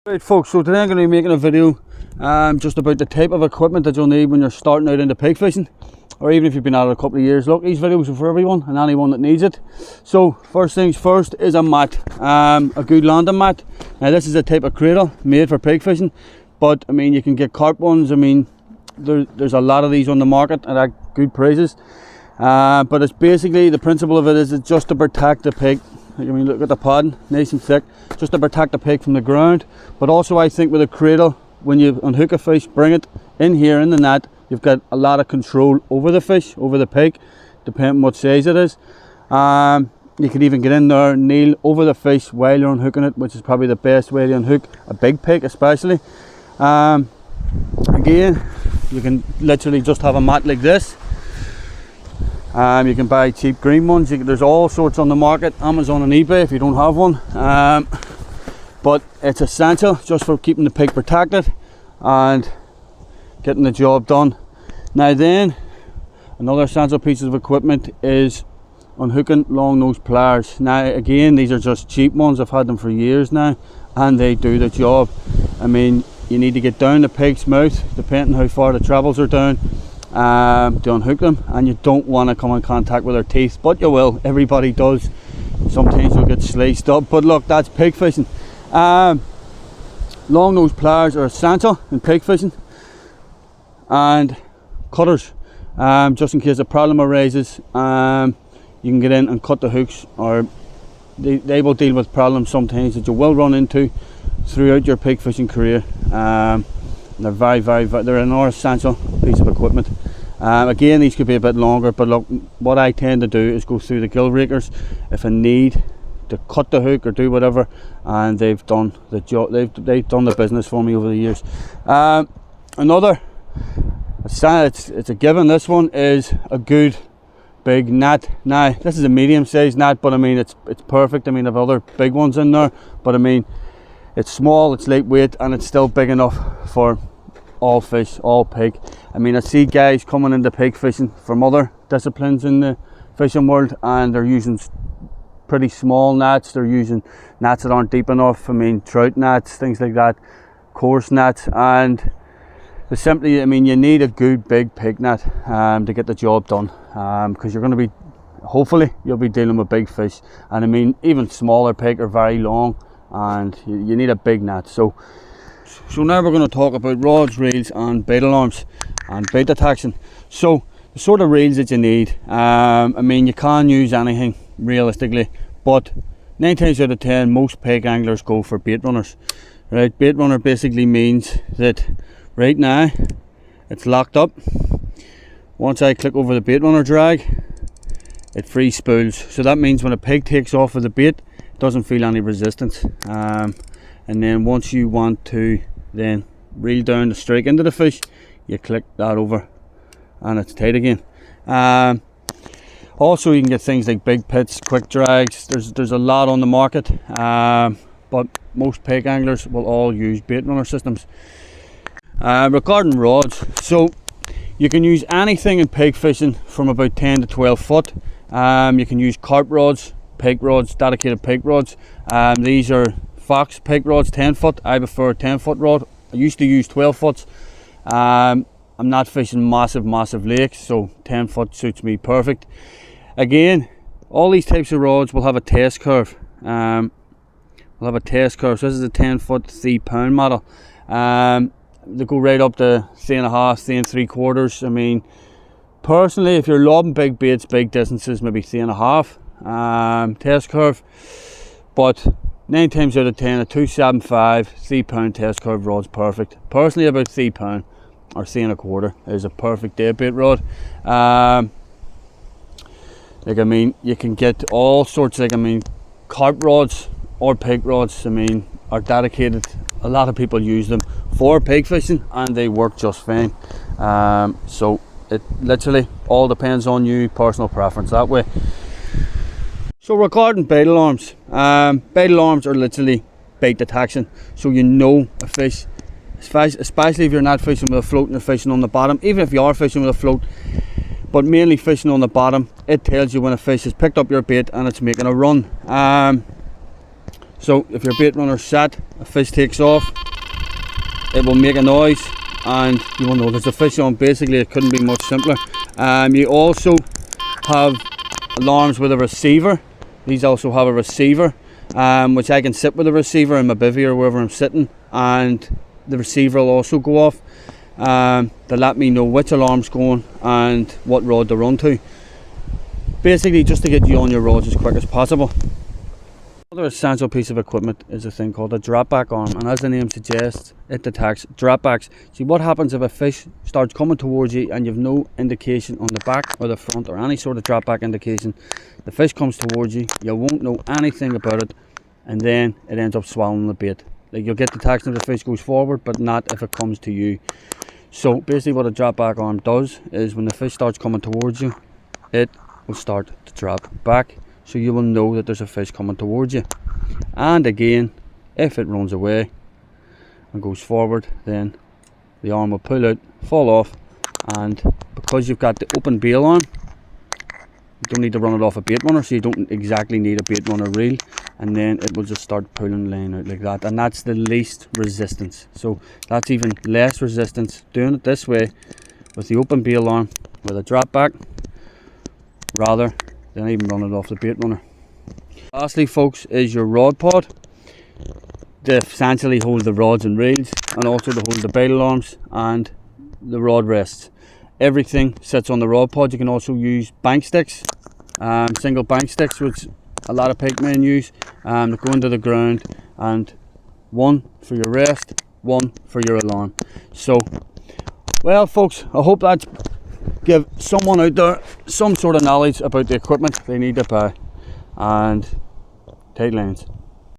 Right folks, so today I'm going to be making a video just about the type of equipment that you'll need when you're starting out into pike fishing, or even if you've been at it a couple of years. Look, these videos are for everyone and anyone that needs it. So first things first is a mat, a good landing mat. Now this is a type of cradle made for pike fishing, but I mean you can get carp ones. I mean there's a lot of these on the market at good prices, but it's basically, the principle of it is it's just to protect the pike. I mean, look at the padding, nice and thick, just to protect the pike from the ground. But also I think with a cradle, when you unhook a fish, bring it in here in the net, you've got a lot of control over the fish, over the pike, depending on what size it is. You can even get in there, kneel over the fish while you're unhooking it, which is probably the best way to unhook a big pike especially. Again, you can literally just have a mat like this. You can buy cheap green ones. There's all sorts on the market, Amazon and eBay if you don't have one. But it's essential just for keeping the pike protected and getting the job done. Now then, another essential piece of equipment is unhooking long nose pliers. Now again, these are just cheap ones. I've had them for years now and they do the job. I mean, you need to get down the pike's mouth, depending how far the trebles are down, to unhook them, and you don't want to come in contact with their teeth, but you will. Everybody does. Sometimes you'll get sliced up, but look, that's pike fishing. Long nose pliers are essential in pike fishing, and cutters, just in case a problem arises. You can get in and cut the hooks, or they will deal with problems sometimes that you will run into throughout your pike fishing career. They're very, they're another essential piece of equipment. Again, these could be a bit longer, but look, what I tend to do is go through the gill rakers if I need to cut the hook or do whatever, and they've done the job. They've done the business for me over the years. Another, it's a given. This one is a good big net. Now this is a medium sized net, but I mean it's perfect. I mean I've other big ones in there, but I mean it's small, it's lightweight, and it's still big enough for all fish, all pike. I mean, I see guys coming into pike fishing from other disciplines in the fishing world, and they're using pretty small nets. They're using nets that aren't deep enough. I mean, trout nets, things like that, coarse nets, and simply, I mean, you need a good big pike net to get the job done, because you're going to be, hopefully, you'll be dealing with big fish, and I mean, even smaller pike are very long, and you need a big net. So now we're going to talk about rods, reels and bait alarms and bait detection. So the sort of reels that you need, I mean you can use anything realistically, but 9 times out of 10 most pike anglers go for bait runners. Right, bait runner basically means that right now it's locked up. Once I click over the bait runner drag, it free spools. So that means when a pike takes off with the bait, doesn't feel any resistance, and then once you want to then reel down to strike into the fish, you click that over and it's tight again. Also you can get things like big pits, quick drags. There's a lot on the market, but most pike anglers will all use bait runner systems. Regarding rods, so you can use anything in pike fishing from about 10 to 12 foot. You can use carp rods, pike rods, dedicated pike rods. These are Fox pike rods, 10 foot. I prefer a 10 foot rod. I used to use 12 foots. I'm not fishing massive lakes, so 10 foot suits me perfect. Again, all these types of rods will have a test curve. So this is a 10 foot 3 pound model. They go right up to 3.5, 3.75. I mean, personally, if you're lobbing big baits, big distances, maybe 3.5 test curve, but 9 times out of 10 a 275 3 pound test curve rod's perfect. Personally, about 3 pound or 3.25 is a perfect day bait rod. Like, I mean, you can get all sorts, like, I mean, carp rods or pike rods, I mean, are dedicated. A lot of people use them for pike fishing and they work just fine. So it literally all depends on you, personal preference that way. So regarding bait alarms, bait alarms are literally bait detection. So you know a fish, especially if you're not fishing with a float and you're fishing on the bottom, even if you are fishing with a float, but mainly fishing on the bottom, it tells you when a fish has picked up your bait and it's making a run. So if your bait runner's set, a fish takes off, it will make a noise and you will know there's a fish on. Basically, it couldn't be much simpler. You also have alarms with a receiver. These also have a receiver, which I can sit with the receiver in my bivvy or wherever I'm sitting, and the receiver will also go off to let me know which alarm's going and what rod to run to. Basically, just to get you on your rods as quick as possible. Another essential piece of equipment is a thing called a drop back arm, and as the name suggests, it detects drop backs. See, what happens if a fish starts coming towards you and you've no indication on the back or the front or any sort of drop back indication? The fish comes towards you, you won't know anything about it, and then it ends up swallowing the bait. Like, you'll get detection if the fish goes forward, but not if it comes to you. So basically what a drop back arm does is when the fish starts coming towards you, it will start to drop back, so you will know that there's a fish coming towards you. And again, if it runs away and goes forward, then the arm will pull out, fall off, and because you've got the open bail arm, you don't need to run it off a bait runner, so you don't exactly need a bait runner reel, and then it will just start pulling line out like that, and that's the least resistance. So that's even less resistance doing it this way with the open bail arm with a drop back, rather than even run it off the bait runner. Lastly, folks, is your rod pod to essentially hold the rods and reels, and also to hold the bail alarms and the rod rests. Everything sits on the rod pod. You can also use bank sticks, single bank sticks, which a lot of pike men use, that go into the ground, and one for your rest, one for your alarm. So, well folks, I hope that's give someone out there some sort of knowledge about the equipment they need to buy, and tight lines.